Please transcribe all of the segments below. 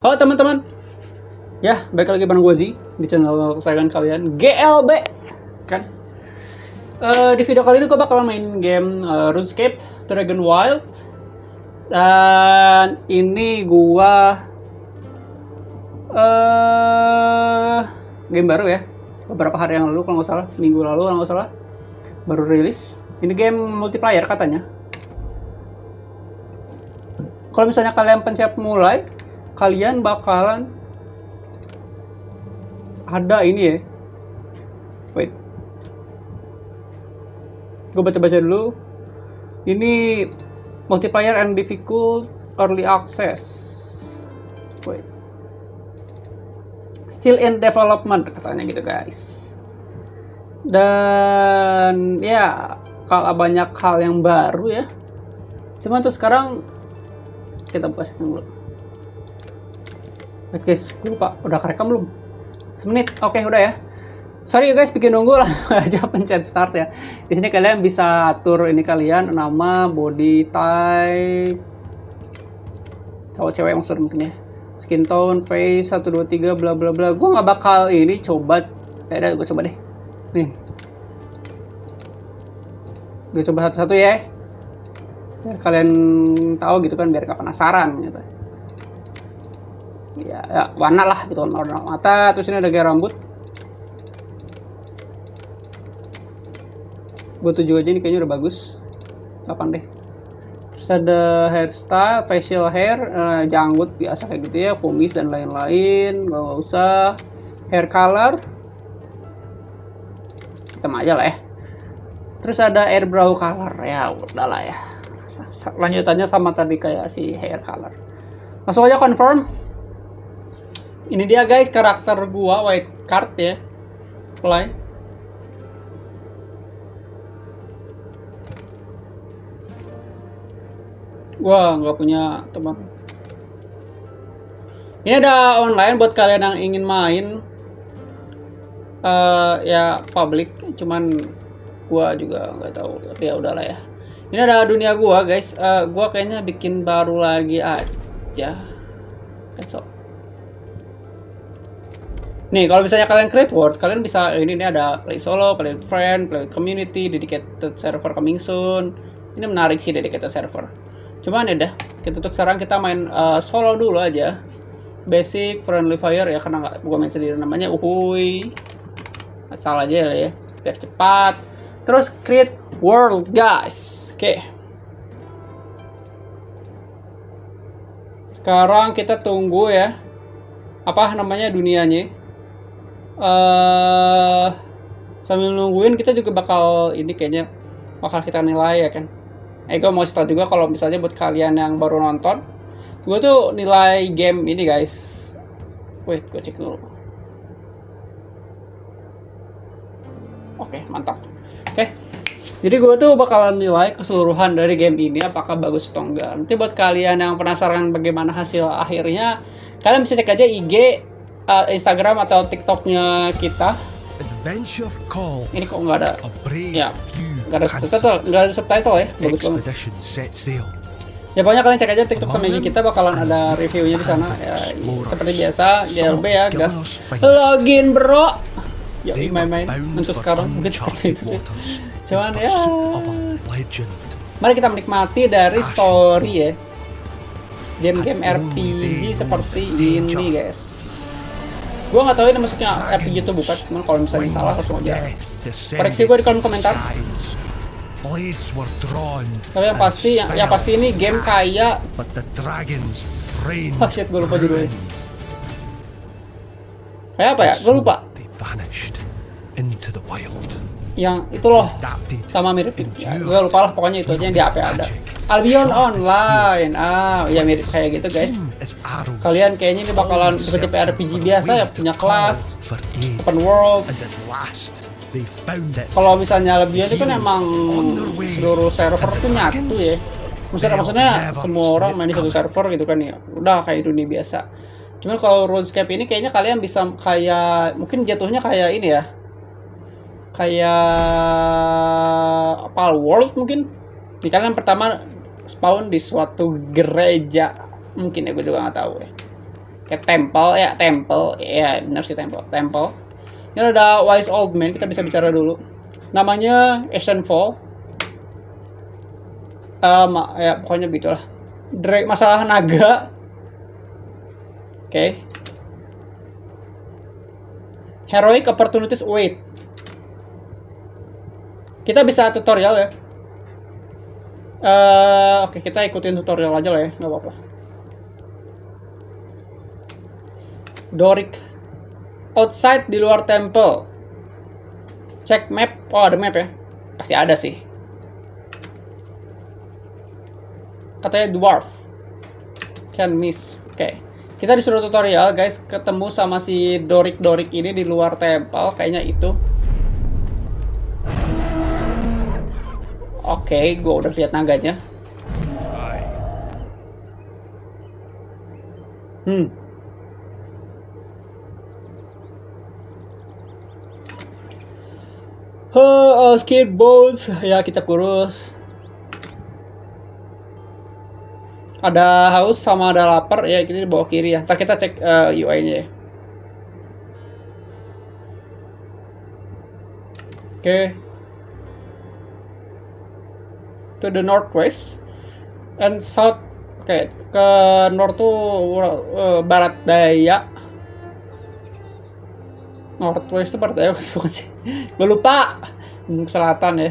Halo teman-teman, ya balik lagi bareng gue Zi di channel kesayangan kalian GLB kan. Di video kali ini gue bakal main game RuneScape Dragon Wild. Dan ini gue game baru ya, beberapa hari yang lalu kalau nggak salah, minggu lalu kalau nggak salah baru rilis. Ini game multiplayer katanya. Kalau misalnya kalian pencet mulai, kalian bakalan ada ini ya. Wait, gue baca-baca dulu. Ini multiplayer and difficult early access. Wait, still in development katanya gitu guys. Dan ya kalau banyak hal yang baru ya. Cuman tuh sekarang kita buka setting dulu. Oke guys, gue lupa udah kerekam belum? Semenit, oke udah ya. Sorry guys, bikin nunggu, langsung aja pencet start ya. Di sini kalian bisa atur ini kalian, nama, body type, cowok cewek maksudnya mungkin ya. Skin tone, face, 1, 2, 3, bla bla bla. Gue nggak bakal ini coba, ya gue coba deh. Nih, gue coba satu-satu ya. Biar kalian tahu gitu kan, biar gak penasaran gitu. Ya, warna lah gitu, warna mata. Terus ini ada gaya rambut. Gue 7 aja, ini kayaknya udah bagus. 8 deh. Terus ada hairstyle, facial hair, janggut biasa kayak gitu ya, kumis dan lain-lain. Gak usah. Hair color, hitam aja lah ya. Terus ada eyebrow color, ya udahlah ya. Lanjutannya sama tadi kayak si hair color. Langsung aja confirm. Ini dia guys karakter gua, white card ya. Play. Gua nggak punya teman. Ini ada online buat kalian yang ingin main. Ya public, cuman gua juga nggak tahu. Tapi ya udahlah ya. Ini ada dunia gua guys. Gua kayaknya bikin baru lagi aja. Cancel. Nih, kalau misalnya kalian create world, kalian bisa ini ada play solo, play with friend, play with community, dedicated server coming soon. Ini menarik sih dedicated server. Cuman ya dah, kita untuk sekarang kita main solo dulu aja. Basic friendly fire ya, karena nggak gua main sendiri namanya uhuy. Asal aja ya, biar cepat. Terus create world guys. Oke. Sekarang kita tunggu ya. Apa namanya dunianya? Sambil nungguin kita juga bakal ini kayaknya bakal kita nilai ya kan. Gue mau cerita juga kalau misalnya buat kalian yang baru nonton, gue tuh nilai game ini guys. Wait, gue cek dulu. Oke, mantap. Oke, jadi gue tuh bakalan nilai keseluruhan dari game ini apakah bagus atau enggak. Nanti buat kalian yang penasaran bagaimana hasil akhirnya, kalian bisa cek aja IG, Instagram atau TikToknya kita. Ini kok nggak ada, ya nggak ada subtitle ya, bagus banget. Ya pokoknya kalian cek aja TikTok sama IG kita, bakalan ada reviewnya di sana. Ya, seperti biasa GLB ya, gas login bro. Ya main-main untuk sekarang mungkin seperti itu sih. Cuman ya, mari kita menikmati dari story ya. Game-game RPG seperti ini guys. Gue nggak tahu ini maksudnya RPG itu bukan, cuman kalau misalnya salah langsung aja koreksi gue di kolom komentar. Tapi yang pasti ini game kayak shit, gue lupa judulnya. Kayak apa ya? Gue lupa. Yang itu loh, sama mirip ya, gue lupa lah, pokoknya itu aja yang di HP ada. Albion Online, ya mirip kayak gitu guys. Kalian kayaknya ini bakalan seperti RPG biasa ya, punya kelas, open world. Kalau misalnya Albion itu kan emang seluruh server tuh nyatu ya. Maksudnya semua orang main di satu server gitu kan ya. Udah kayak dunia biasa. Cuman kalau RuneScape ini kayaknya kalian bisa kayak, mungkin jatuhnya kayak ini ya. Kayak apa world mungkin. Ini kalian pertama spawn di suatu gereja mungkin ya, gue juga nggak tahu ya. Kayak temple ya benar sih temple. Ini ada wise old man, kita bisa bicara dulu. Namanya Asian Fall. Ya pokoknya begitulah. Masalah naga. Oke. Heroic opportunities wait. Kita bisa tutorial ya. Oke, kita ikutin tutorial aja lah ya, nggak apa-apa. Doric outside di luar temple. Cek map. Oh, ada map ya. Pasti ada sih. Katanya dwarf. Can miss. Oke. Kita disuruh tutorial, guys. Ketemu sama si Doric ini di luar temple. Kayaknya itu. Oke, gue udah lihat naganya. Skateboards. Ya, kita kurus. Ada haus sama ada lapar. Ya, kita di bawah kiri ya. Ntar kita cek UI-nya ya. Oke. To the northwest and south. Oke, ke north tuh barat daya. Northwest itu barat daya bukan sih? Gue lupa. Selatan ya.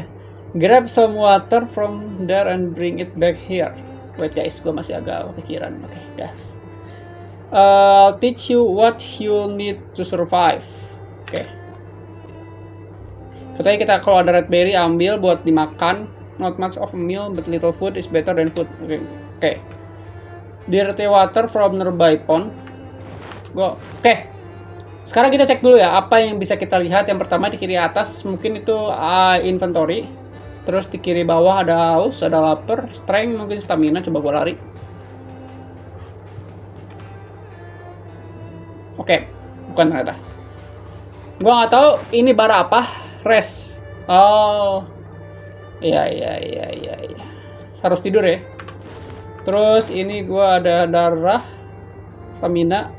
Grab some water from there and bring it back here. Wait guys, gue masih agak kepikiran. Oke, guys. I'll teach you what you need to survive. Oke. Katanya kita kalau ada red berry ambil buat dimakan. Not much of a meal, but little food is better than food. Oke. Dirty water from nearby pond. Oke. Sekarang kita cek dulu ya, apa yang bisa kita lihat. Yang pertama di kiri atas, mungkin itu inventory. Terus di kiri bawah ada haus, ada lapar, strength, mungkin stamina. Coba gua lari. Oke, bukan ternyata. Gua nggak tahu ini bara apa. Rest. Oh. Iya. Harus tidur ya. Terus ini gua ada darah, stamina,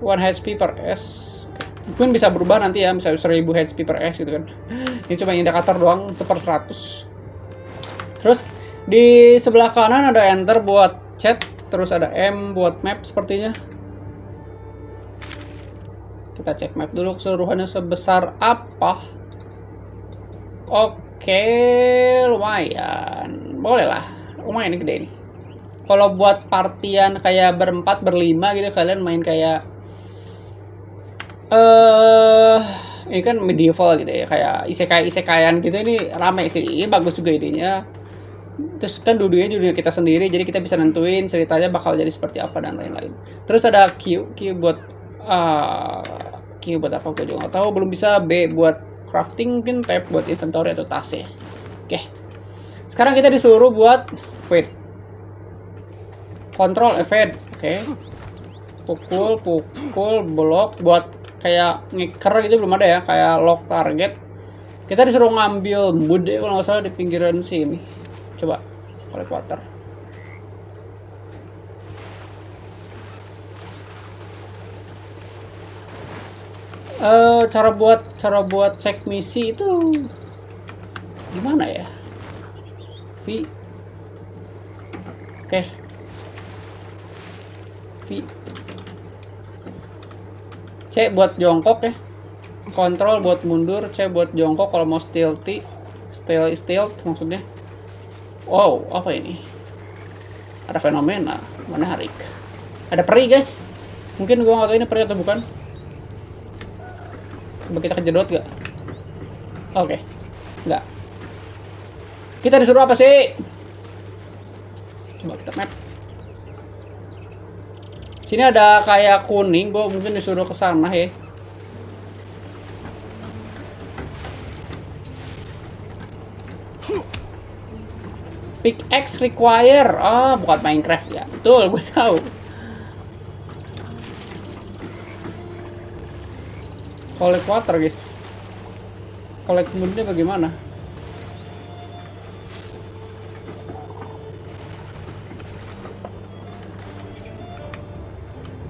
1 HP per S. Mungkin bisa berubah nanti ya, misalnya 1000 HP per S gitu kan. Ini cuma indikator doang, 1/100. Terus di sebelah kanan ada enter buat chat, terus ada M buat map sepertinya. Kita cek map dulu keseluruhannya sebesar apa. Oke, lumayan. Boleh lah. Lumayan ini gede nih. Kalau buat partian kayak berempat, berlima gitu, kalian main kayak ini kan medieval gitu ya, kayak isekai-isekayan gitu, ini rame sih. Ini bagus juga idenya. Terus kan dunia kita sendiri, jadi kita bisa nentuin ceritanya bakal jadi seperti apa dan lain-lain. Terus ada Q buat apa gue juga nggak tahu, belum bisa. B buat crafting, mungkin tab buat inventory atau tas ya. Oke. Sekarang kita disuruh buat control event. Oke. Pukul blok buat kayak ngeker gitu belum ada ya, kayak lock target. Kita disuruh ngambil mood ya, kalau nggak salah di pinggiran sini. Coba collect water. Cara buat cek misi itu gimana ya? Oke. C buat jongkok ya. Kontrol buat mundur, C buat jongkok kalau mau stealth maksudnya. Wow, apa ini? Ada fenomena menarik. Ada peri guys. Mungkin gua nggak tahu ini peri atau bukan. Coba kita kejedot gak? Oke. Enggak. Kita disuruh apa sih? Coba kita map. Sini ada kayak kuning, gua mungkin disuruh ke sana ya. Pickaxe require. Bukan Minecraft ya. Betul, gue tahu. Collect water, guys. Collect moodnya bagaimana?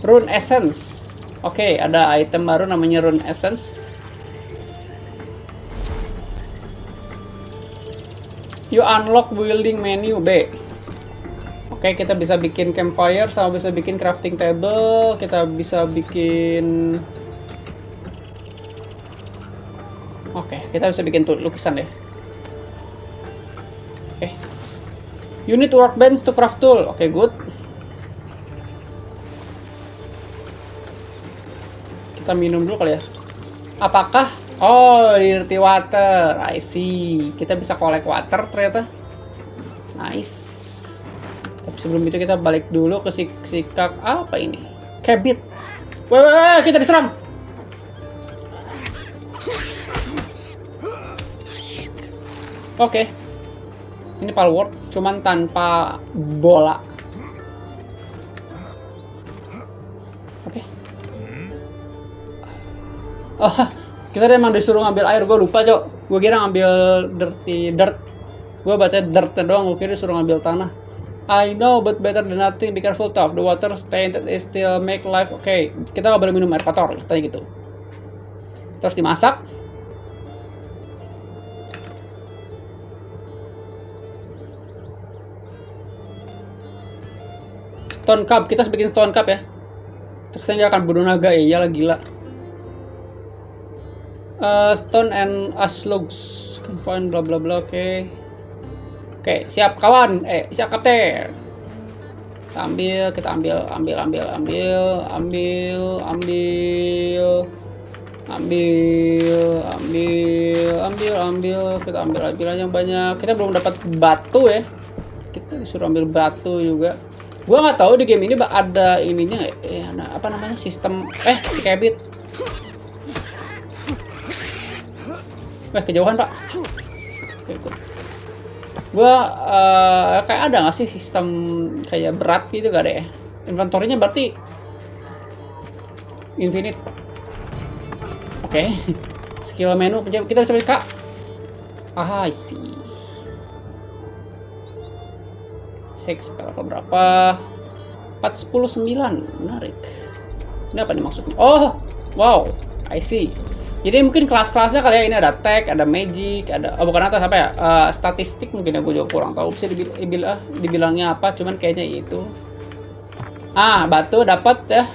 Rune Essence. Oke, ada item baru namanya Rune Essence. You unlock building menu B. Oke, kita bisa bikin campfire, sama bisa bikin crafting table, kita bisa bikin... Oke, kita bisa bikin lukisan deh. Oke. You need workbench to craft tool. Oke, good. Kita minum dulu kali ya. Apakah? Oh, dirty water. I see. Kita bisa collect water ternyata. Nice. Tapi sebelum itu kita balik dulu ke sikak apa ini? Cabit. Wah, kita diserang. Oke. Ini palworld, cuman tanpa bola. Oke. Oh, kita emang disuruh ngambil air. Gue lupa, Cok. Gue kira ngambil dirt. Gue baca dirt doang, gue kira disuruh ngambil tanah. I know, but better than nothing. Be careful, tough. The water stained is still make life. Oke, kita nggak boleh minum air kotor, katanya gitu. Terus dimasak. Stone cup, kita bikin stone cup ya. Terus dia akan bunuh naga ya, iyalah gila. Stone and ash logs, can find bla bla bla. Oke. Oke, siap kawan. Siap kapten. Kita ambil. Kita ambil yang banyak. Kita belum dapat batu ya. Kita disuruh ambil batu juga. Gua nggak tahu di game ini ada ininya nggak? Apa namanya? Sistem skabit. Kejauhan, Pak. Oke, gua kayak ada nggak sih sistem kayak berat gitu, gak ada ya? Inventory-nya berarti infinite. Oke. Skill menu kita bisa buka. I see. 6 level berapa? 419. Menarik. Ini apa nih maksudnya? Oh, wow. I see. Jadi mungkin kelas-kelasnya kali ya, ini ada tech, ada magic, ada bukan atas apa ya, statistik mungkin ya, gue juga kurang tahu bisa dibilangnya apa, cuman kayaknya itu. Batu dapat ya.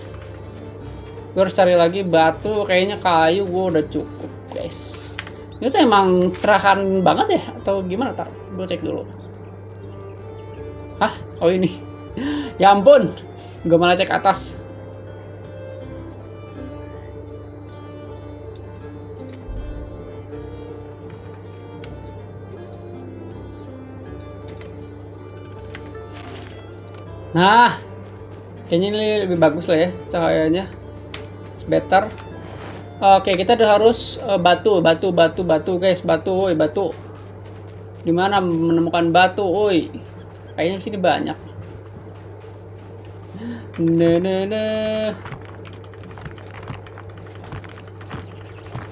Gue harus cari lagi batu, kayaknya kayu gue udah cukup guys. Ini tuh emang cerahan banget ya atau gimana? Tar, gue cek dulu. Oh ini. Ya ampun, gue malah cek atas. Nah, kayaknya ini lebih bagus lah ya cahayanya. It's better. Oke, kita harus batu guys, batu. Dimana menemukan batu, oi? Kayaknya sini banyak.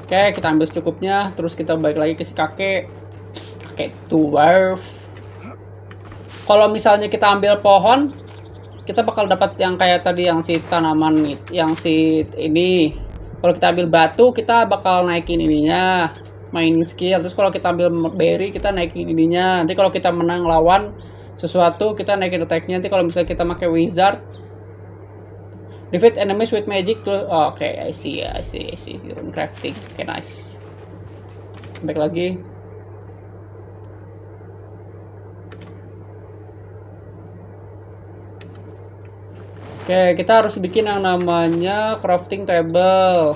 Oke, kita ambil secukupnya, terus kita balik lagi ke si kakek dwarf. Kalau misalnya kita ambil pohon, kita bakal dapat yang kayak tadi, yang si tanaman, yang si ini. Kalau kita ambil batu, kita bakal naikin ininya, mining skill. Terus kalau kita ambil berry, kita naikin ininya. Nanti kalau kita menang lawan sesuatu, kita naikin attack-nya. Nanti kalau misalnya kita pakai wizard, defeat enemies with magic. Oke, I see. Rune crafting. Oke, nice. Baik lagi. Oke, kita harus bikin yang namanya crafting table.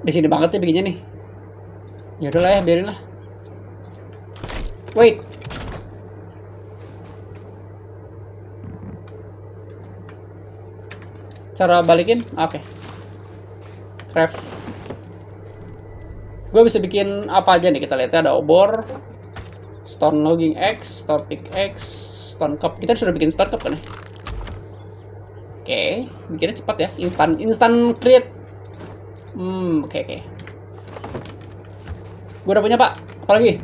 Di sini banget ya bikinnya nih. Ya udahlah ya, biarin lah. Wait. Cara balikin? Oke. Craft. Gue bisa bikin apa aja nih, kita lihat. Ada obor, stone logging axe, stone pickaxe, stone cup. Kita sudah bikin stone cup kan ya? Oke, bikinnya cepat ya, instan create. Oke. Gue udah punya, Pak. Apa lagi?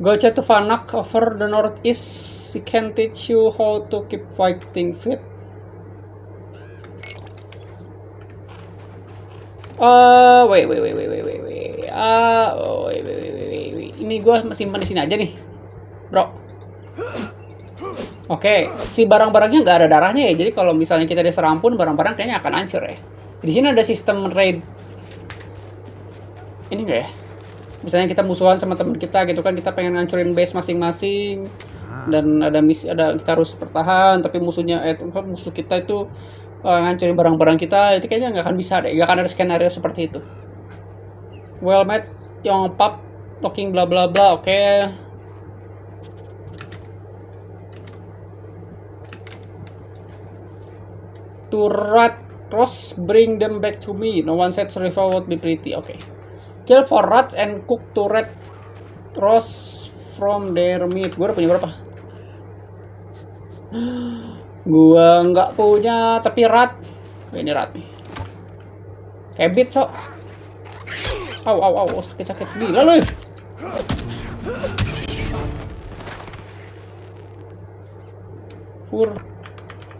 Go chat to Vanak over the northeast. He can teach you how to keep fighting fit. Wait. Ini gue simpan di sini aja nih, bro. Oke, si barang-barangnya nggak ada darahnya ya. Jadi kalau misalnya kita diserang pun barang-barang kayaknya akan hancur ya. Di sini ada sistem raid. Ini enggak ya? Misalnya kita musuhan sama teman kita gitu kan, kita pengen ngancurin base masing-masing dan ada kita harus bertahan, tapi musuh kita itu ngancurin barang-barang kita, itu kayaknya nggak akan bisa deh, nggak akan ada skenario seperti itu. Well met, yang pub, talking bla bla bla, oke. To rat cross, bring them back to me. No one said survival would be pretty, oke. Kill for rats and cook to rat roast from their meat. Gue udah punya berapa? Gua nggak punya, tapi rat. Ini rat nih. Habit, cok. Au, sakit gila loh.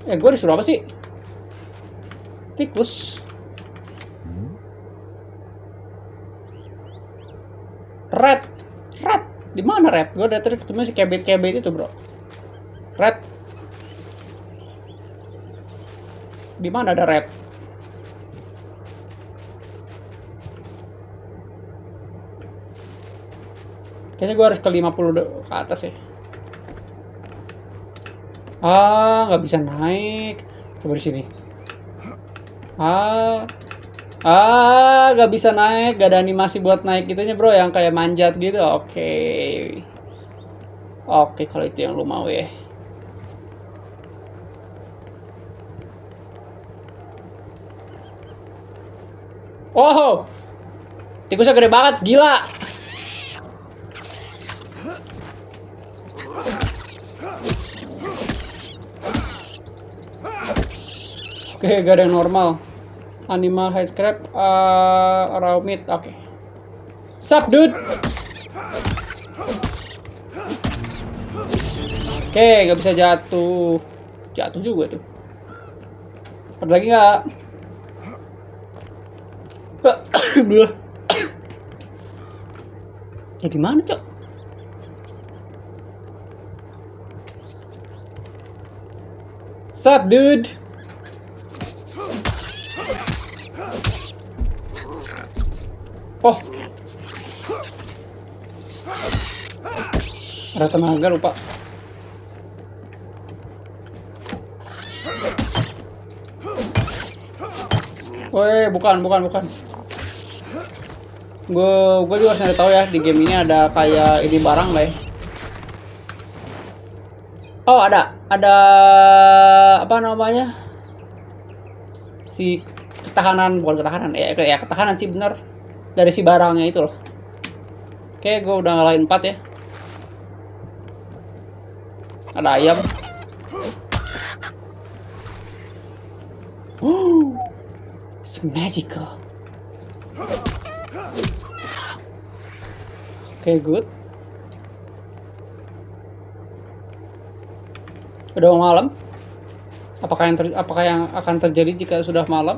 Gue disuruh apa sih? Tikus. Rat. Di mana rat? Gue dari tadi ketemu si kebet itu, bro. Rat. Di mana ada rat? Kayaknya gue harus ke 50 ke atas ya. Nggak bisa naik. Coba di sini. Nggak bisa naik, gak ada animasi buat naik gitunya, bro, yang kayak manjat gitu. Oke, kalau itu yang lu mau ya. Wow, tikusnya gede banget, gila. Oke, gak ada yang normal. Animal high scrap, raw meat, oke. Sup, dude? Oke, gak bisa jatuh. Jatuh juga tuh. Ada lagi nggak? Ya gimana, cok? Sup, dude? Oh, ada tenaga, lupa. Woi, bukan. Gue juga harus nyari tahu ya, di game ini ada kayak ini barang lah ya. Oh, ada apa namanya? Si ketahanan, bukan ketahanan ya, ketahanan sih bener. Dari si barangnya itu loh. Oke, gue udah ngalahin 4 ya. Ada ayam. It's magical. Oke, good. Udah malam. Apakah yang akan terjadi jika sudah malam?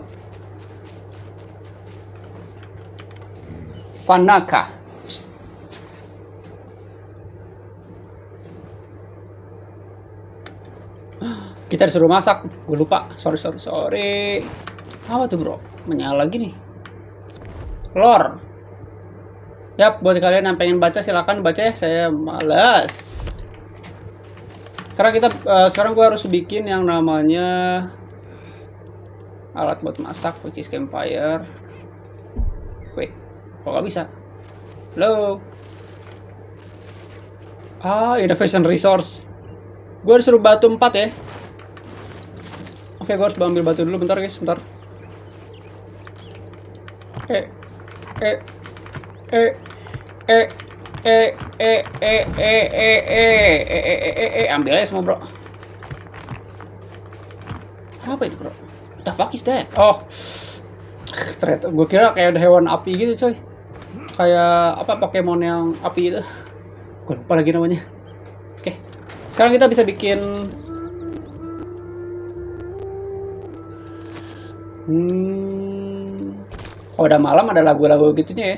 Vanaka. Kita disuruh masak. Gue lupa. Sorry. Apa tuh, bro? Menyala lagi nih. Lore. Yap, buat kalian yang pengen baca silakan baca ya. Saya malas. Karena sekarang gue harus bikin yang namanya alat buat masak, which is campfire. Wait. Kok gak bisa? Halo? Innovation resource. Gue disuruh batu 4 ya. Oke, gue harus ambil batu dulu, bentar guys, bentar. Ambil aja semua, bro. Apa ini, bro? What the fuck is that? Oh, ternyata gue kira kayak ada hewan api gitu, coy. Kayak apa, Pokemon yang api itu. Gue lupa lagi namanya. Oke. Sekarang kita bisa bikin kalau udah malam ada lagu-lagu gitunya ya.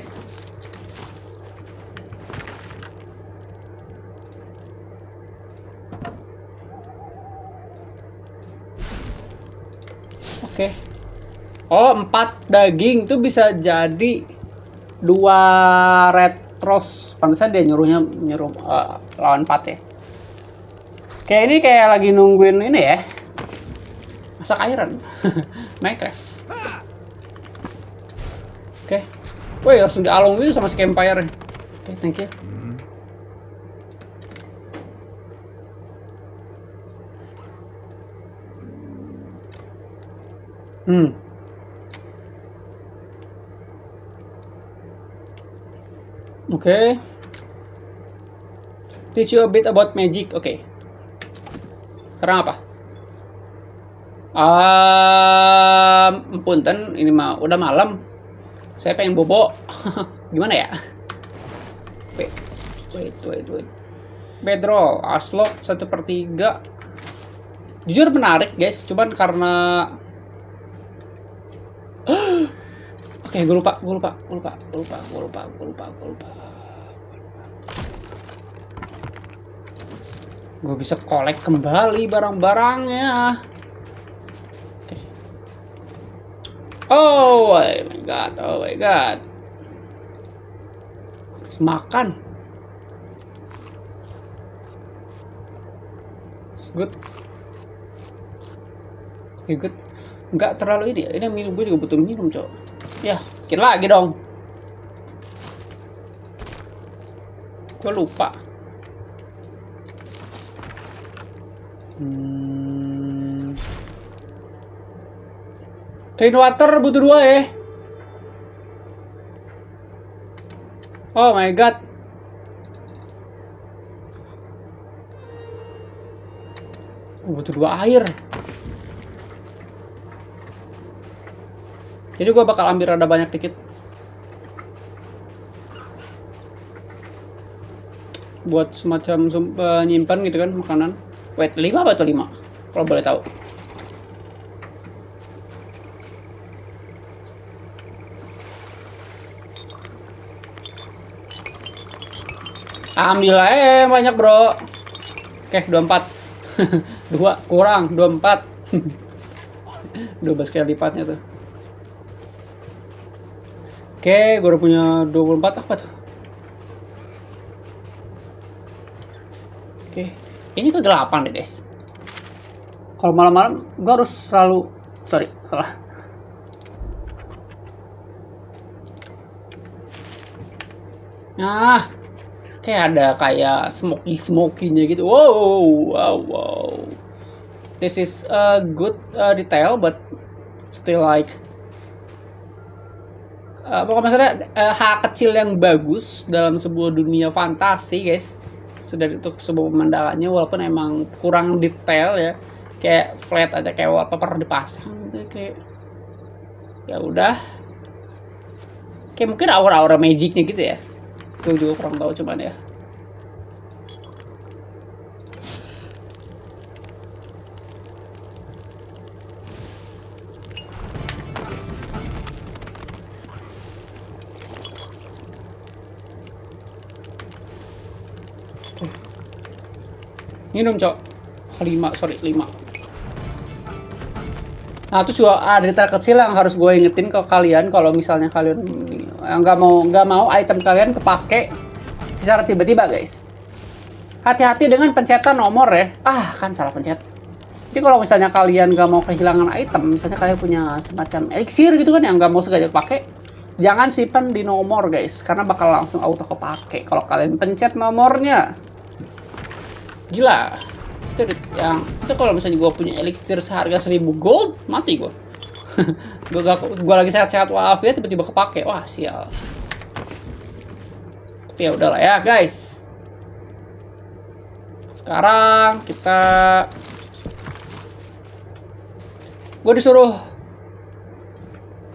Oke. Oh, 4 daging tuh bisa jadi 2 red rose. Pantesan dia nyuruh lawan 4 ya. Kayak ini kayak lagi nungguin ini ya. Masak iron. Minecraft. Oke. Woi, langsung dialong gitu sama si campfire. Oke, thank you. Oke. Teach you a bit about magic. Oke. Sekarang apa? Punten, ini mah udah malam. Saya pengen bobo. Gimana ya? Wait. Bedroll, Aslok 1/3. Jujur menarik guys, cuman karena Oke, gue lupa. Gue bisa collect kembali barang-barangnya. Oke. Oh my god. Harus makan. It's good. Oke, good. Nggak terlalu ini ya. Ini minum, gue juga butuh minum, cowok. Ya, bikin lagi dong. Gue lupa. Clean water butuh 2 ya. Oh my god. Butuh 2 air. Jadi gue bakal ambil rada banyak dikit. Buat semacam nyimpan gitu kan makanan. Wait, 5 apa tuh 5? Kalau boleh tahu. Ambil aja banyak bro. Oke, 24. 2 kurang 24. 12 kali lipatnya tuh. Oke, gue udah punya 24 apa tuh? Oke, ini ke 8 deh guys. Kalau malam-malam gue harus selalu salah. Nah, kayak smoky-nya gitu. Wow. This is a good detail, but still like pokoknya maksudnya hak kecil yang bagus dalam sebuah dunia fantasi guys. Sedari untuk sebuah pemandangannya walaupun emang kurang detail ya, kayak flat aja kayak wallpaper dipasang gitu, kayak ya udah kayak mungkin aura-aura magicnya gitu ya. Gue juga kurang tahu cuman ya. Minum cok 5. Nah terus juga ada detail kecil yang harus gue ingetin ke kalian kalau misalnya kalian nggak mau item kalian kepake secara tiba-tiba guys. Hati-hati dengan pencetan nomor ya. Kan salah pencet. Jadi kalau misalnya kalian nggak mau kehilangan item, misalnya kalian punya semacam elixir gitu kan yang nggak mau sengaja kepake, jangan simpan di nomor guys, karena bakal langsung auto kepake kalau kalian pencet nomornya. Gila, itu kalau misalnya gue punya elixir seharga 1000 gold, mati gue. gue lagi sehat-sehat walafiat tiba-tiba kepake, wah sial. Tapi ya udahlah ya guys. Sekarang gue disuruh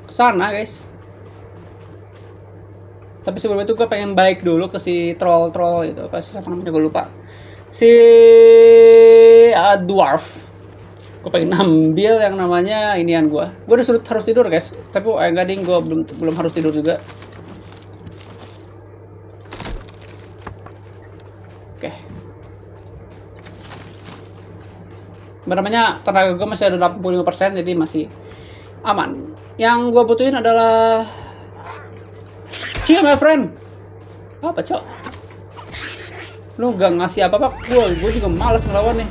kesana guys. Tapi sebelum itu gue pengen baik dulu ke si troll itu, ke siapa namanya gue lupa. Si dwarf. Gue pengen ambil yang namanya inian gue. Gue udah harus tidur guys. Tapi enggak ding, gue belum harus tidur juga. Oke. Namanya tenaga gue masih ada 85%, jadi masih aman. Yang gue butuhin adalah Cia, my friend. Apa, Cok? Lu gak ngasih apa-apa, gue juga malas ngelawan nih.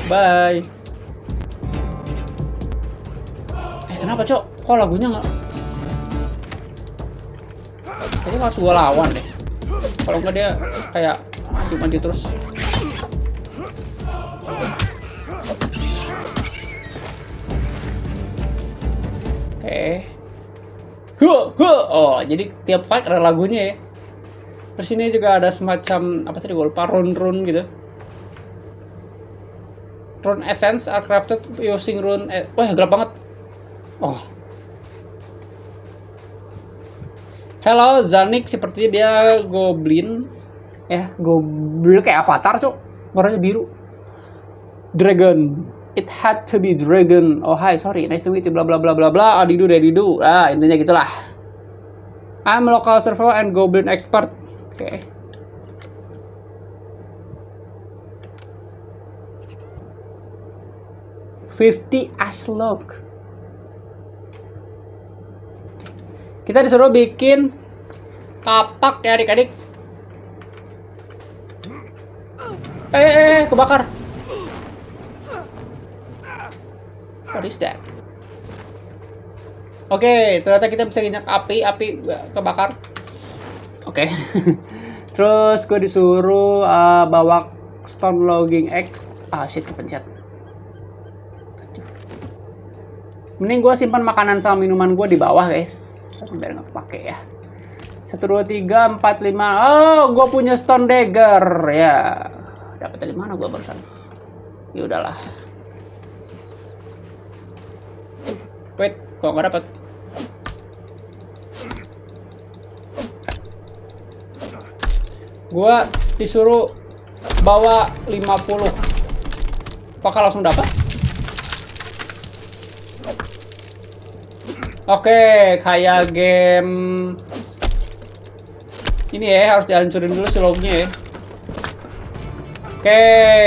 Bye. Kenapa, Cok? Kok lagunya nggak? Kayaknya langsung gue lawan deh. Kalau nggak dia kayak maju terus. Oke. Oh, jadi tiap fight ada lagunya ya. Terus ini juga ada semacam apa tadi gue lupa, rune gitu. Rune essence are crafted using rune. Wah, gelap banget. Oh. Hello Zanik, sepertinya dia goblin. Ya, goblin kayak avatar, Cok. Warnanya biru. Dragon. It had to be dragon. Oh, hi, sorry. Nice to meet you. Bla bla bla bla bla. Adidu. Ah, intinya gitulah. I'm a local survivor and goblin expert. Oke. Okay. $50 Ashlog. Kita disuruh bikin kapak ya adik-adik. Kebakar. What is that? Oke, ternyata kita bisa nginjak api kebakar. Oke. Terus gue disuruh bawa stone logging X. Ah shit, kepencet. Mending gue simpan makanan sama minuman gue di bawah, guys. Biar nggak kepake ya. 1, 2, 3, 4, 5. Oh, gue punya stone dagger ya. Dapat dari mana gue barusan? Ya udahlah. Wait, kok nggak dapat? Gue disuruh bawa 50. Apakah langsung dapat? Oke, kayak game ini ya, harus dihancurin dulu si lognya ya. Oke,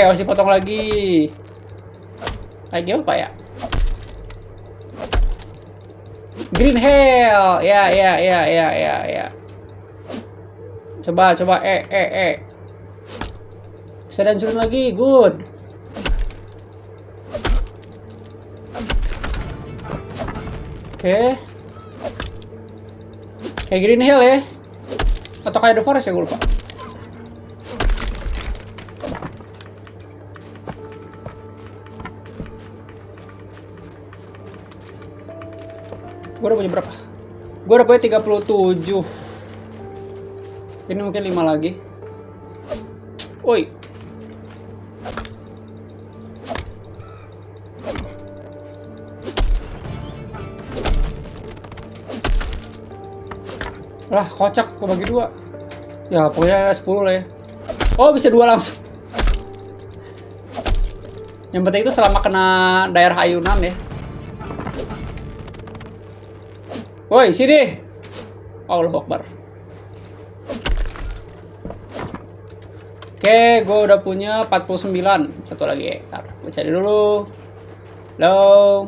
harus dipotong lagi. Lagi apa ya? Green Hell. Ya. Coba. Bisa dihancurin lagi, good. Oke. Kayak Green Hill ya. Atau kayak The Forest ya, gue lupa. Gue udah punya berapa? Gue udah punya 37. Ini mungkin 5 lagi. Woi. Lah, kocak, gue bagi 2. Ya, pokoknya 10 lah ya. Oh, bisa 2 langsung. Yang penting itu selama kena daerah ayunan ya. Woi, sini. Allahu Akbar. Oke, gue udah punya 49. Satu lagi. Ntar, gue cari dulu. Halo.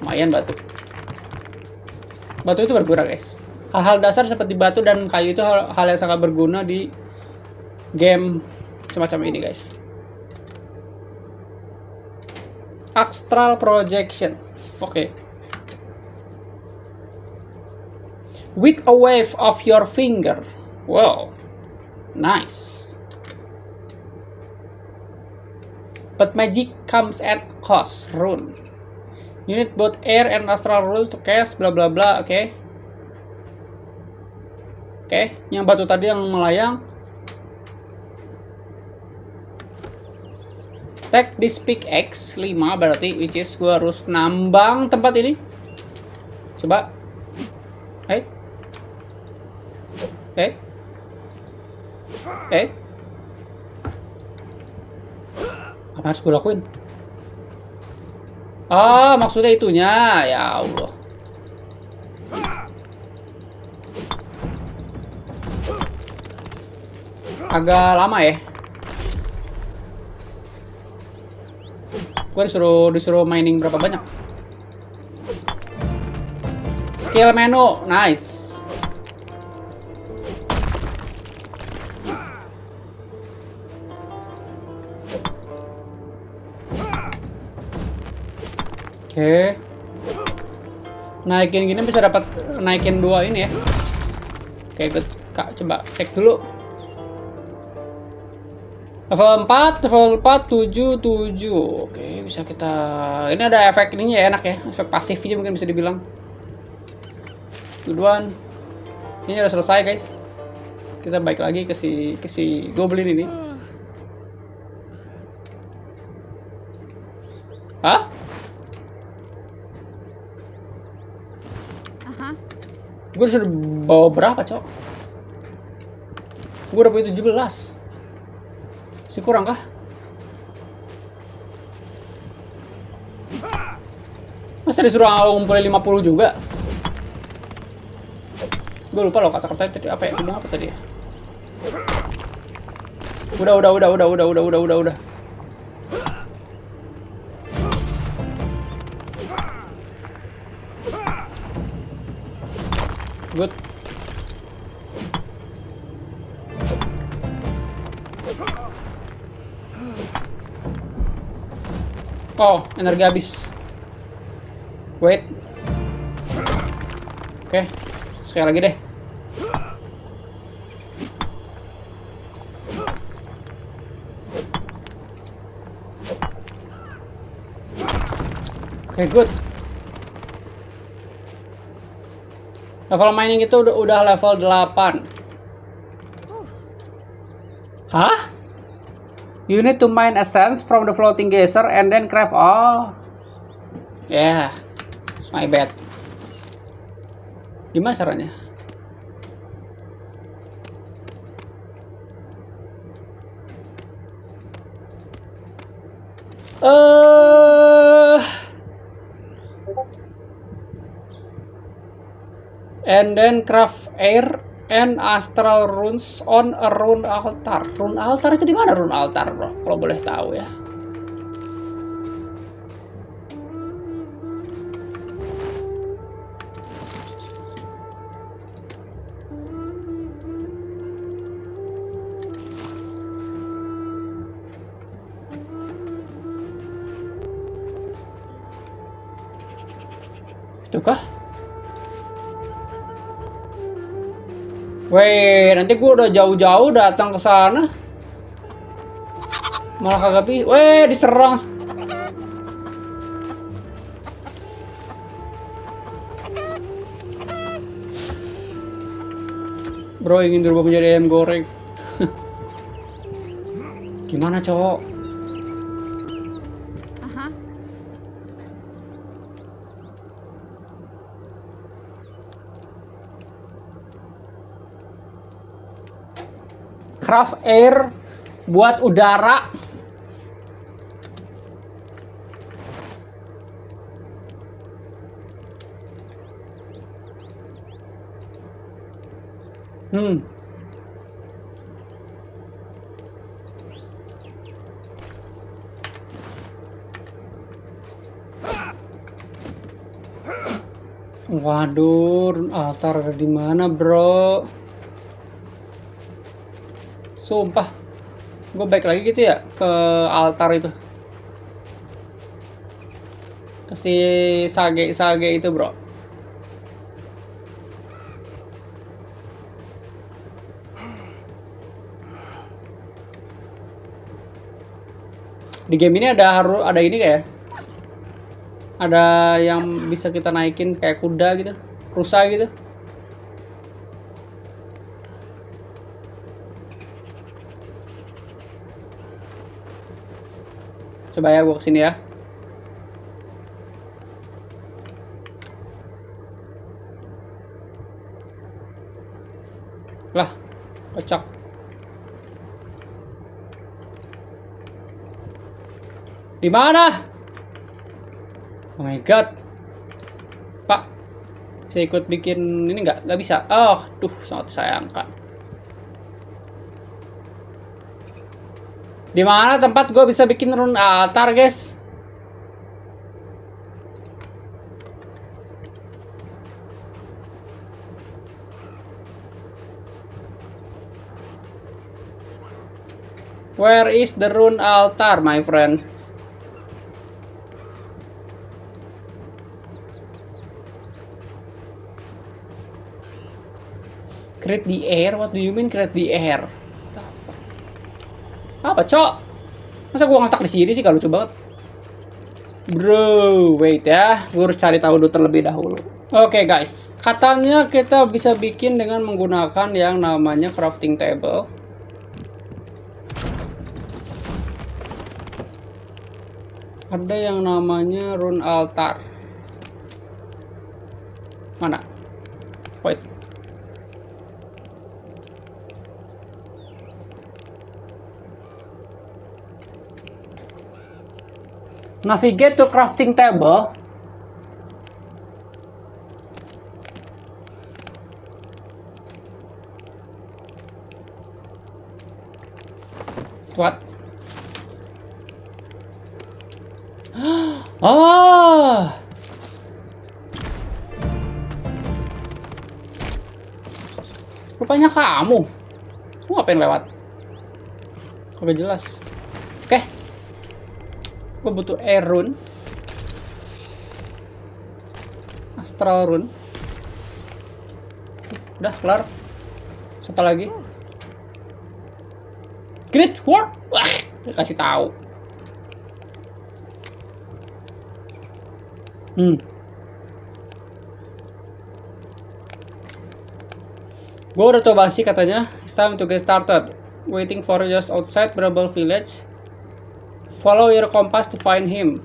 Lumayan batu. Batu itu berguna, guys. Hal-hal dasar seperti batu dan kayu itu hal yang sangat berguna di game semacam ini, guys. Astral projection. Oke. With a wave of your finger. Wow. Nice. But magic comes at cost. Rune. You need both air and astral rules to cast bla bla bla. Oke. Oke, yang batu tadi yang melayang. Take this pickaxe 5 berarti which is gue harus nambang tempat ini. Coba. Eh, eh, eh. Apa harus gue lakuin? Ah, maksudnya itunya. Ya Allah. Agak lama ya. Gue disuruh mining berapa banyak? Skill menu, nice. Oke. Naikin gini bisa dapat naikin 2 ini ya. Oke, good. Kak, coba cek dulu. Level 4, 7, 7. Oke, bisa kita... Ini ada efek ininya ya, enak ya. Efek pasifnya mungkin bisa dibilang. Duluan. Ini udah selesai, guys. Kita balik lagi ke si goblin ini. Hah? Gue sudah bawa berapa, cok? Gue udah punya 17. Masih kurang kah? Masa disuruh ngumpulin 50 juga? Gue lupa loh kata-kata tadi apa ya? Ngomong apa tadi ya? Udah. Good. Oh, energi habis. Wait. Oke, sekali lagi deh. Oke, good. Level mining itu udah level 8. Hah? You need to mine essence from the floating geyser and then craft. Oh. Yeah. It's my bad. Gimana caranya? And then craft air and astral runes on a rune altar. Rune altar itu di mana rune altar, bro? Kalau boleh tahu ya. Itukah? Weh, nanti gue udah jauh-jauh datang ke sana. Malah kagak bisa. Weh, diserang. Bro, ingin berubah menjadi ayam goreng. Gimana, cowok? Craft air buat udara. Waduh, altar ada di mana, bro? Sumpah, gue balik lagi gitu ya ke altar itu, ke si sage itu, bro. Di game ini ada ini kayak, ada yang bisa kita naikin kayak kuda gitu, rusa gitu. Coba ya, gue kesini ya. Di mana? Oh my god. Pak, saya ikut bikin ini nggak? Nggak bisa. Oh, duh, sangat sayangkan. Di mana tempat gue bisa bikin rune altar, guys? Where is the rune altar, my friend? Create the air? What do you mean create the air? Apa, cok? Masa gua ngestak di sini sih, kalau lucu banget. Bro, wait ya. Gua harus cari tahu dulu terlebih dahulu. Oke, guys. Katanya kita bisa bikin dengan menggunakan yang namanya crafting table. Ada yang namanya rune altar. Mana? Wait. Navigate to crafting table. What? Ah. Rupanya kamu. Kamu ngapain lewat? Oke, jelas. Oke. Gue butuh air rune. Astral rune. Udah, kelar. Siapa lagi? Great War. Wah, dikasih tahu. Gue udah coba sih katanya. It's time to get started. Waiting for just outside Bramble Village. Follow your compass to find him.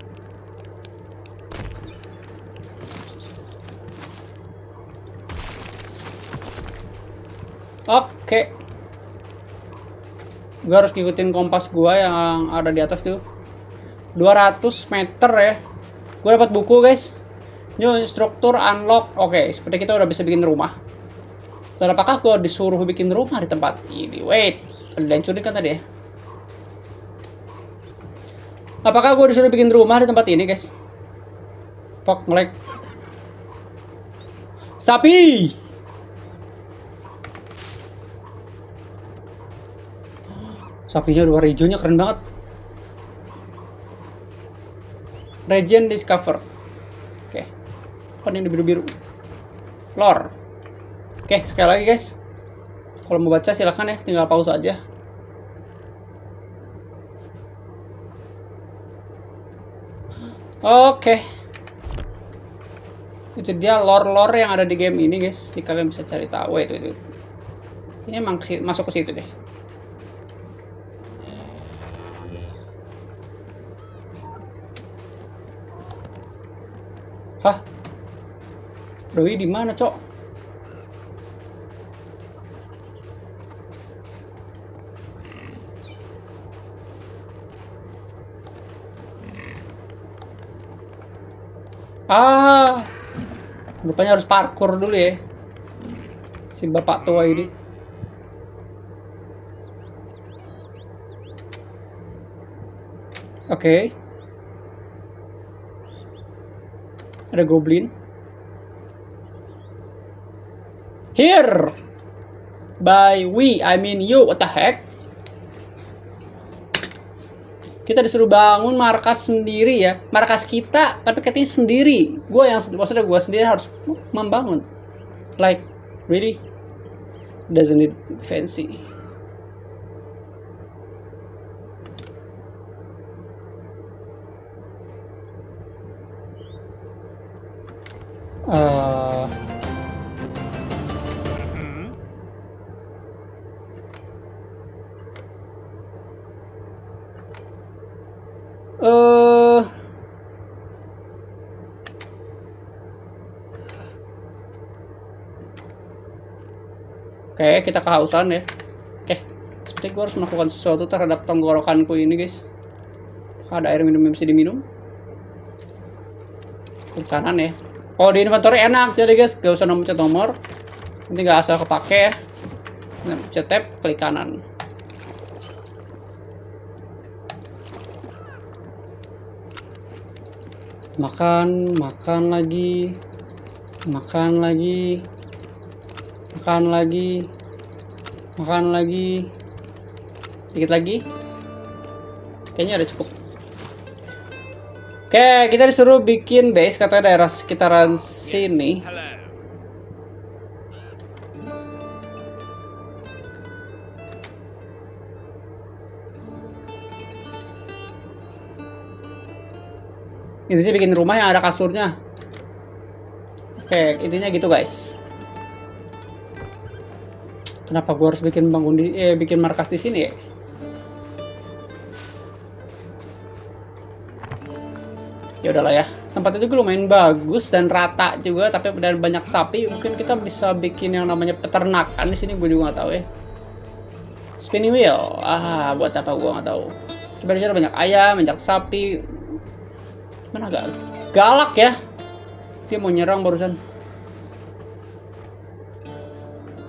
Oke. Gue harus ngikutin kompas gue yang ada di atas tuh. 200 meter ya. Gue dapat buku, guys. New instructor unlock. Oke, seperti kita udah bisa bikin rumah. Dan apakah gue disuruh bikin rumah di tempat ini? Wait, udah hancurin kan tadi ya? Apakah gue disuruh bikin rumah di tempat ini, guys? Fuck, ngelag. Sapi! Sapinya luar hijaunya keren banget. Region discover. Oke. Apa ini biru-biru? Lore. Oke, sekali lagi, guys. Kalau mau baca silahkan ya, tinggal pause aja. Oke. Itu dia lore-lore yang ada di game ini, guys. Jadi kalian bisa cari tahu. Wait. Ini emang masuk ke situ deh. Hah? Doi di mana, cok? Ah, rupanya harus parkour dulu ya, si bapak tua ini. Oke. Ada goblin. Here. By we, I mean you. What the heck? Kita disuruh bangun markas sendiri ya, markas kita, tapi katanya sendiri. Maksudnya gue sendiri harus membangun. Like, really? Doesn't it fancy? Oke, kita kehausan ya. Oke, seperti gue harus melakukan sesuatu terhadap tenggorokanku ini, guys. Ada air minum yang bisa diminum. Klik kanan ya. Oh, di inventory enak jadi guys, gak usah pencet nomor. Nanti gak asal kepake ya. Pencet tab, klik kanan. Makan lagi. Makan lagi. Dikit lagi. Kayaknya udah cukup. Oke, kita disuruh bikin base katanya daerah sekitaran sini. Intinya bikin rumah yang ada kasurnya. Oke, intinya gitu guys. Kenapa gua harus bikin bikin markas di sini ya? Ya udahlah ya. Tempatnya juga lumayan bagus dan rata juga, tapi ada banyak sapi. Mungkin kita bisa bikin yang namanya peternakan di sini. Gue juga nggak tahu ya. Spinning wheel. Buat apa gua nggak tahu. Coba di sini banyak ayam, banyak sapi. Mana agak galak ya? Dia mau nyerang barusan.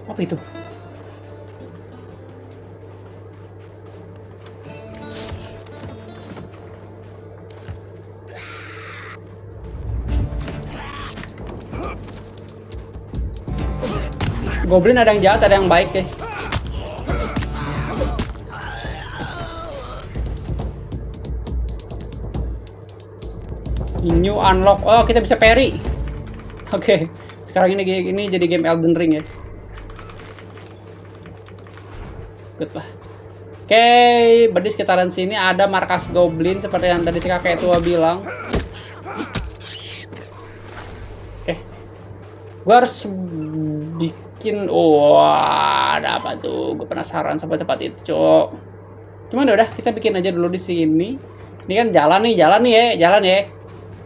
Apa itu? Goblin ada yang jahat, ada yang baik, guys. New unlock. Oh, kita bisa parry. Oke. Sekarang ini jadi game Elden Ring ya. Good lah. Oke, berarti sekitaran sini ada markas goblin seperti yang tadi si kakek tua bilang. Oke. Gua harus bikin ada apa tuh? Gue penasaran sampai tempat itu, Cok. Cuman udah, kita bikin aja dulu di sini. Ini kan jalan nih ya, jalan ya.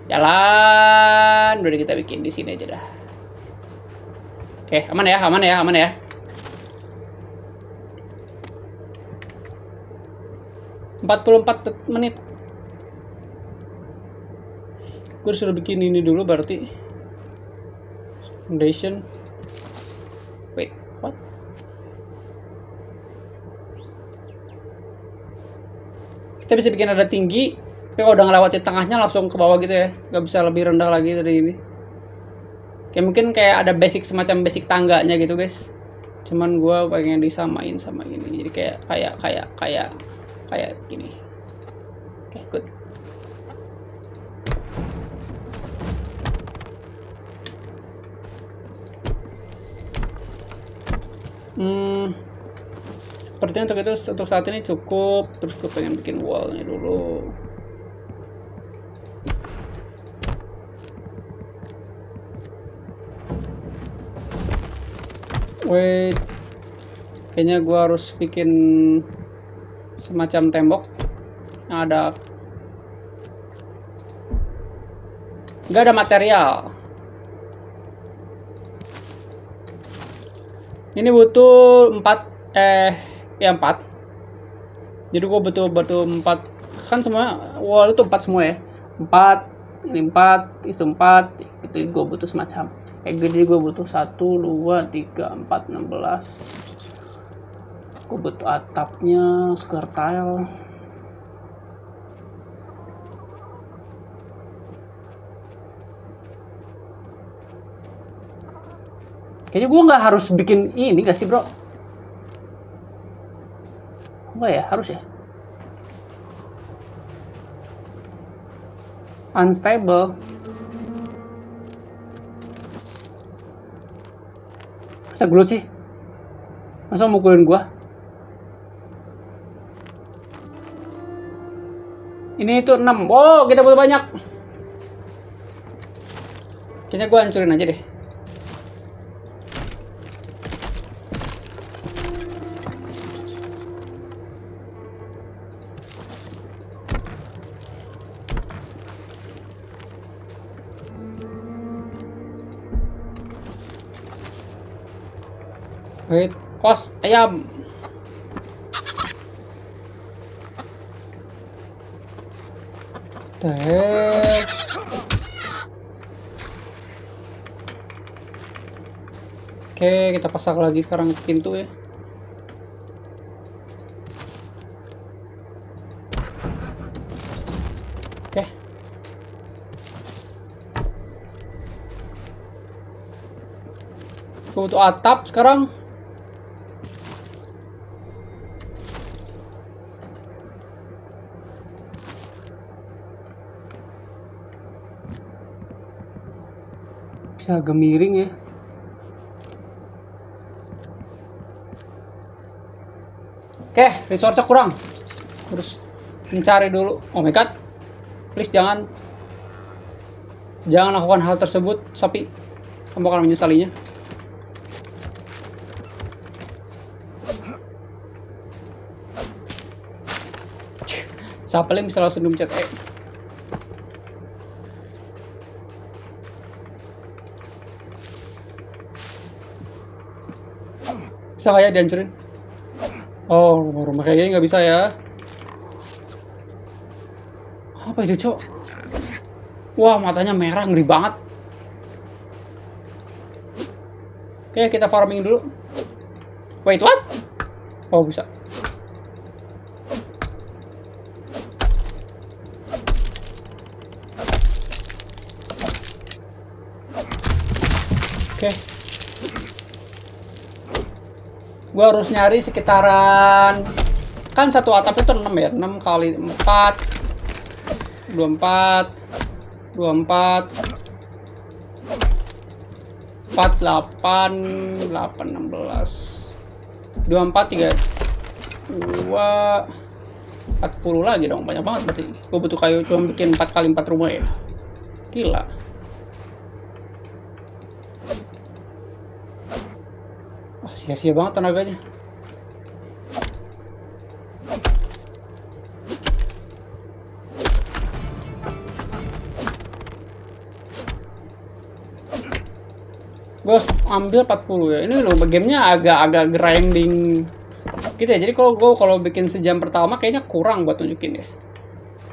Jalan, udah kita bikin di sini aja dah. Oke, aman ya. 44 menit. Gue disuruh bikin ini dulu berarti. Foundation. Wait, what? Kita bisa bikin ada tinggi. Tapi kalau udah ngelewatin tengahnya langsung ke bawah gitu ya. Gak bisa lebih rendah lagi dari ini. Kayak mungkin kayak ada semacam basic tangganya gitu guys. Cuman gue pengen disamain sama ini. Jadi kayak gini. Oke, good. Sepertinya untuk saat ini cukup. Terus gue pengen bikin wallnya dulu. Wait, kayaknya gue harus bikin semacam tembok yang ada. Nggak ada material. Ini butuh 4. Jadi gue butuh 4. Kan semua wall itu 4 semua ya. 4, ini 4, itu 4. Itu gue butuh semacam kayak gini. Gue butuh 1, 2, 3, 4, 16. Gue butuh atapnya, square tile. Kayaknya gue nggak harus bikin ini gak sih bro? Enggak ya, harus ya? Unstable. Masa gelut sih? Masa mukulin gua? Ini itu 6. Oh, kita butuh banyak. Kayaknya gua hancurin aja deh. Wait, kos ayam. The hell? Oke, kita pasang lagi sekarang pintu ya. Oke. Gue butuh atap sekarang. Bisa agak miring ya. Oke, resource-nya kurang. Terus mencari dulu. Oh my god. Please jangan lakukan hal tersebut, sapi. Kamu akan menyesalinya. Siapa yang bisa langsung mencet E? Bisa nggak ya dihancurin? Oh, rumah kayak gini nggak bisa ya. Apa itu, Cok? Wah, matanya merah, ngeri banget. Oke, kita farming dulu. Wait, what? Oh, bisa. Oke. Gue harus nyari sekitaran, kan satu atap itu 6 ya, 6 kali 4 24 24 48 8 16 24 3 2 40 lagi dong, banyak banget berarti. Gue butuh kayu cuma bikin 4 kali 4 rumah ya. Gila. Wah, sia-sia banget tenaganya. Gue ambil 40 ya. Ini loh, gamenya agak grinding gitu ya. Jadi kalau bikin sejam pertama kayaknya kurang buat tunjukin ya.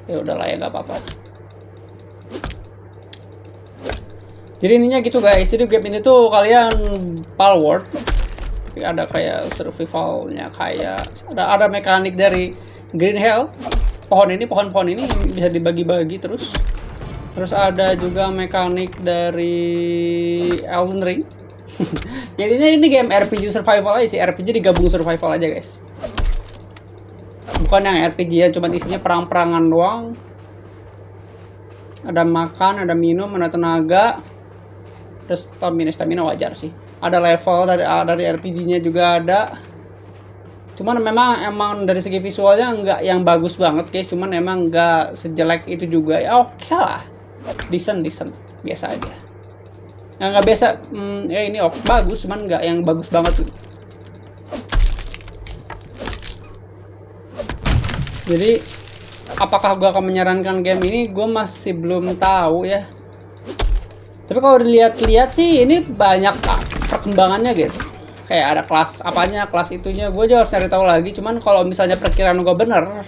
Ya udahlah ya, nggak apa-apa. Jadi intinya gitu guys. Jadi game ini tuh kalian Palworld, tapi ada kayak survivalnya, kayak ada mekanik dari Green Hell. Pohon-pohon ini bisa dibagi-bagi terus. Terus ada juga mekanik dari Elden Ring. Jadinya ini game RPG survival aja sih, RPG digabung survival aja guys. Bukan yang RPG ya, cuma isinya perang-perangan doang. Ada makan, ada minum, ada tenaga. Terus stamina wajar sih. Ada level dari RPG-nya juga ada. Cuman emang dari segi visualnya nggak yang bagus banget guys. Cuman emang nggak sejelek itu juga ya. Oke lah. Decent biasa aja. Nggak biasa, ya ini bagus, cuman nggak yang bagus banget. Jadi apakah gue akan menyarankan game ini, gue masih belum tahu ya. Tapi kalau dilihat-lihat sih ini banyak perkembangannya guys. Kayak ada kelas apanya, kelas itunya, gue juga harus cari tahu lagi. Cuman kalau misalnya perkiraan gue bener,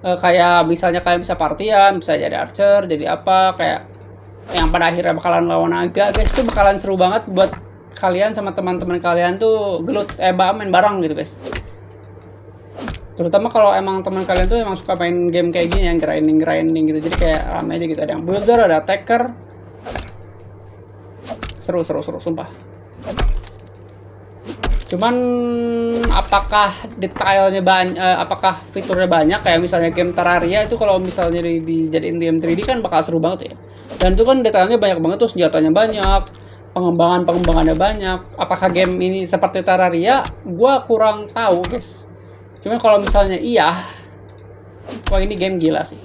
kayak misalnya kalian bisa partian, bisa jadi archer, jadi apa, kayak yang pada akhirnya bakalan lawan naga guys, itu bakalan seru banget buat kalian sama teman-teman kalian tuh main bareng gitu guys. Terutama kalau emang teman kalian tuh emang suka main game kayak gini yang grinding gitu, jadi kayak rame aja gitu. Ada yang builder, ada attacker, seru sumpah. Cuman apakah detailnya banyak, apakah fiturnya banyak, kayak misalnya game Terraria itu kalau misalnya dijadiin game 3D kan bakal seru banget ya. Dan itu kan detailnya banyak banget tuh, senjatanya banyak, pengembangannya banyak. Apakah game ini seperti Terraria? Gua kurang tahu guys. Cuman kalau misalnya iya, wah ini game gila sih.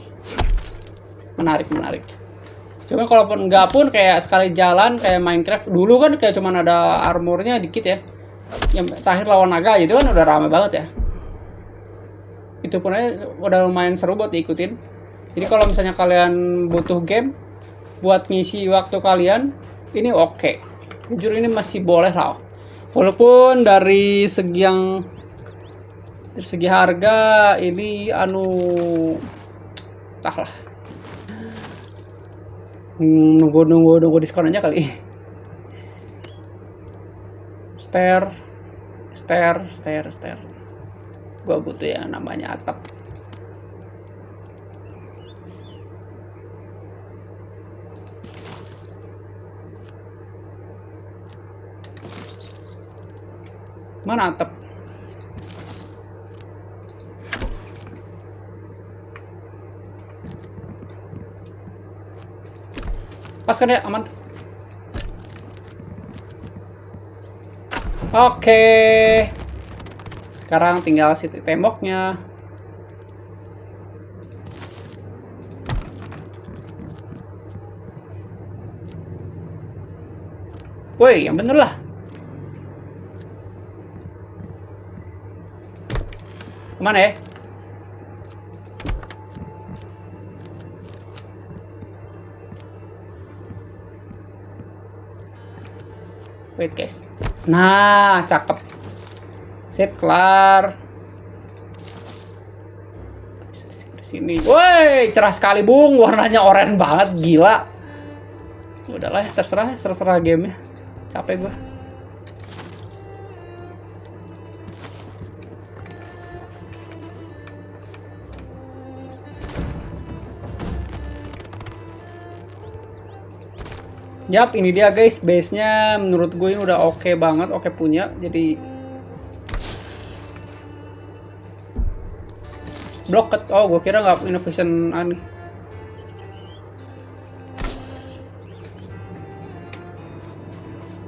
Menarik. Cuman kalaupun enggak pun kayak sekali jalan kayak Minecraft dulu kan kayak cuman ada armornya dikit ya. Yang terakhir lawan naga itu kan udah rame banget ya. Itu pun aja udah lumayan seru buat diikutin. Jadi kalau misalnya kalian butuh game buat ngisi waktu kalian, ini oke. Jujur ini masih boleh lah. Walaupun dari segi harga ini entahlah. Nunggu diskon aja kali. Stair. Gua butuh yang namanya atap. Mana atap? Pas kan ya, aman. Oke. Sekarang tinggal si temboknya. Woi, yang bener lah. Kemana ya? Wait guys. Nah, cakep. Sip, kelar. Bisa di sini. Woi, cerah sekali bung. Warnanya oranye banget, gila. Udahlah, terserah gamenya. Capek gue. Yap, ini dia guys, base-nya menurut gue ini udah oke banget, oke punya. Jadi blocket. Oh, gue kira nggak innovation aneh.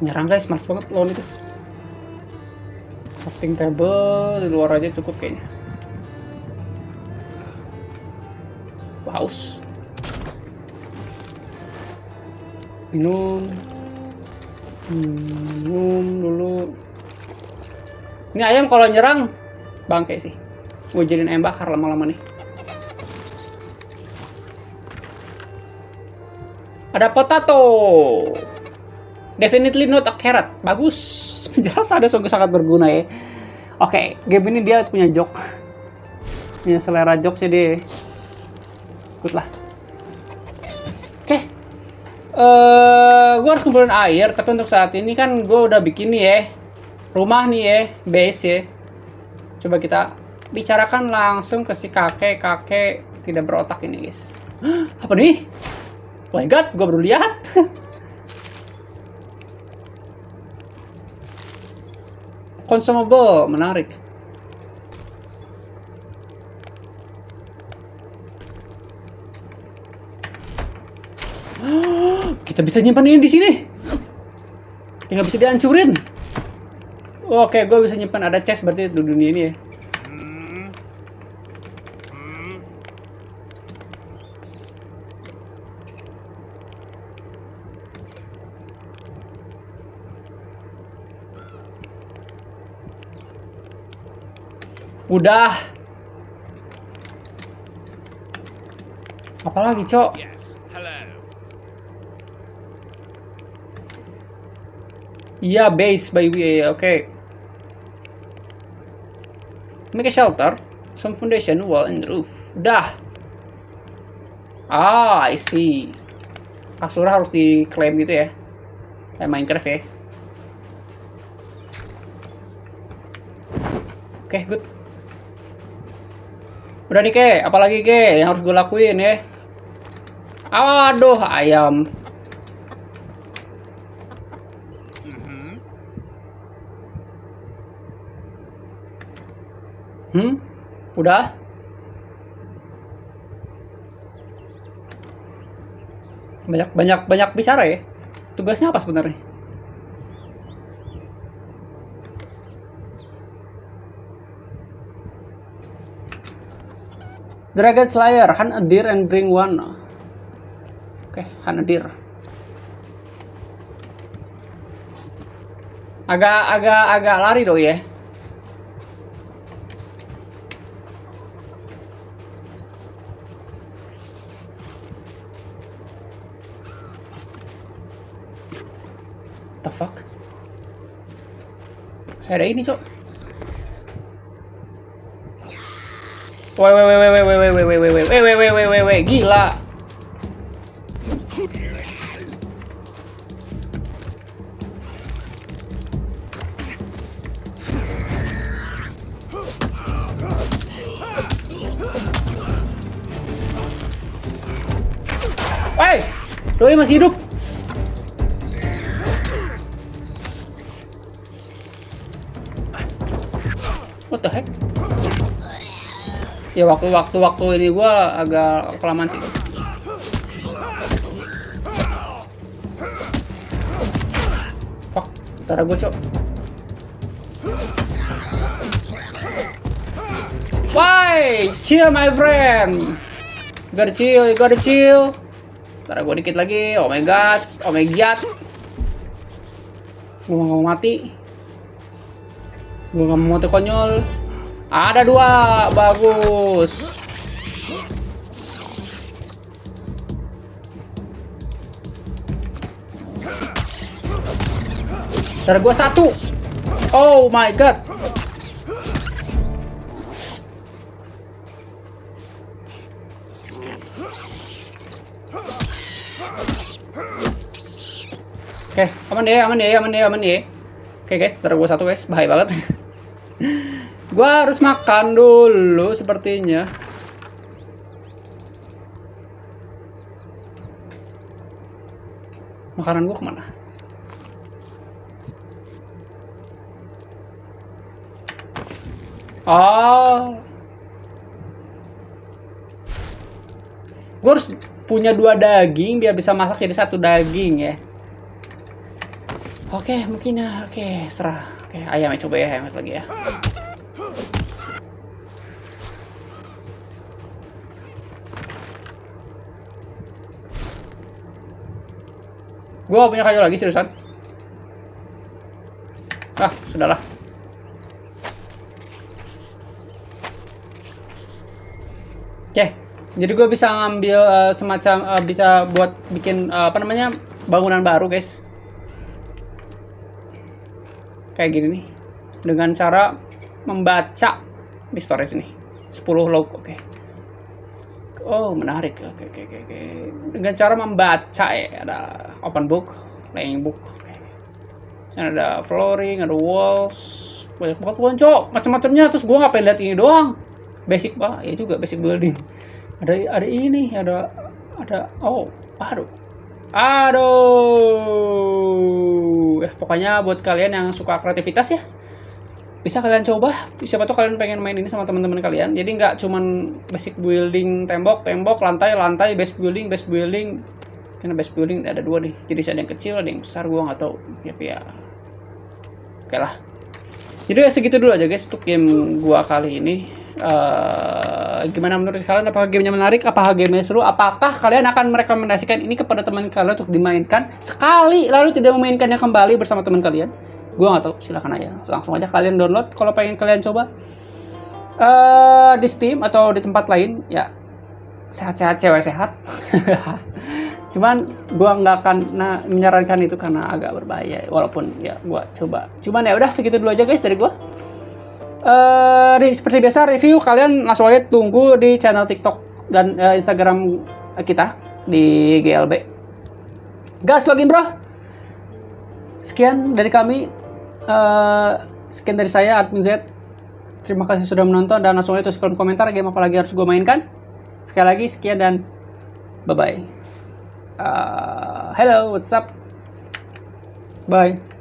Nyerang guys, mars banget lawan itu. Crafting table di luar aja cukup kayaknya. Haus. Minum dulu. Ini ayam kalau nyerang bangke sih. Gue jadiin ayam bakar lama-lama nih. Ada potato. Definitely not a carrot. Bagus. Jelas ada sungguh sangat berguna ya. Oke, game ini dia punya joke. Punya selera jokes dia. Good lah. Oke. Gue harus kumpulin air, tapi untuk saat ini kan gue udah bikin nih ya rumah nih ya, base ya. Coba kita bicarakan langsung ke si kakek tidak berotak ini guys. Apa nih? Oh my god, gue baru lihat. Consumable, menarik. Kita bisa nyimpan ini di sini. Tinggal bisa dihancurin. Oke, gue bisa nyimpan ada chest berarti di dunia ini ya. Udah. Apalagi, Cok? Yes, hello. Iya, base by way. Oke. Make a shelter, some foundation, wall, and roof. Udah. Ah, I see. Kasur harus diklaim gitu ya. Kayak Minecraft ya. Oke, good. Udah nih, Ke. Apalagi, Ke, yang harus gue lakuin ya. Aduh, ayam. Udah? Banyak bicara ya. Tugasnya apa sebenarnya? Dragon Slayer, hunt a deer and bring one. Oke, hunt a deer. Agak lari dong ya. The fuck? Ada ini, Cok. Wait, gila. Woi, doi masih hidup. What the heck? Ya waktu ini gua agak kelamaan sih. Fuck, darah gua, Cok. Why? Chill my friend. You gotta chill. Darah gua dikit lagi. Oh my god. Gua gak mau mati. Gua gak mau mati konyol. Ada 2, bagus. Darah gua 1. Oh my god. Oke, aman deh. Oke guys, darah gua 1 guys, bahaya banget. Gua harus makan dulu sepertinya. Makanan gua kemana? Oh, gua harus punya 2 daging biar bisa masak jadi 1 daging ya. Oke, mungkin ya. Oke, serah. Oke, ayam coba ya, ayam lagi ya. Gua punya kayu lagi seriusan. Ah, sudahlah. Oke, jadi gue bisa ngambil semacam bisa buat bikin bangunan baru guys. Kayak gini nih, dengan cara membaca di storage ini 10 log. Oke. Oh menarik. Oke. Dengan cara membaca ya, ada open book, laying book. Oke. Ada flooring, ada walls, banyak banget kan cok, macam-macamnya. Terus gue ngapain lihat ini doang, basic banget ya juga, basic building. Ada ini, ada oh aduh. Pokoknya buat kalian yang suka kreativitas ya, bisa kalian coba. Siapa tuh kalian pengen main ini sama teman-teman kalian. Jadi nggak cuman basic building tembok, lantai, base building. Karena base building ada 2 nih. Jadi ada yang kecil, ada yang besar. Gua nggak tahu. Ya. Oke lah. Jadi segitu dulu aja guys untuk game gua kali ini. Gimana menurut kalian? Apakah gamenya menarik? Apakah gamenya seru? Apakah kalian akan merekomendasikan ini kepada teman kalian untuk dimainkan sekali lalu tidak memainkannya kembali bersama teman kalian? Gua nggak tahu, silakan aja, langsung aja kalian download kalau pengen kalian coba di Steam atau di tempat lain ya. Sehat-sehat, cewek sehat. Cuman gua nggak akan menyarankan itu karena agak berbahaya, walaupun ya gua coba. Cuman ya udah segitu dulu aja guys dari gua. Seperti biasa review kalian langsung aja tunggu di channel TikTok dan Instagram kita di GLB. Gas login bro. Sekian dari kami. Sekian dari saya Admin Z. Terima kasih sudah menonton dan langsung aja tulis kolom komentar game apa lagi harus gue mainkan. Sekali lagi sekian dan bye bye. Hello, what's up? Bye.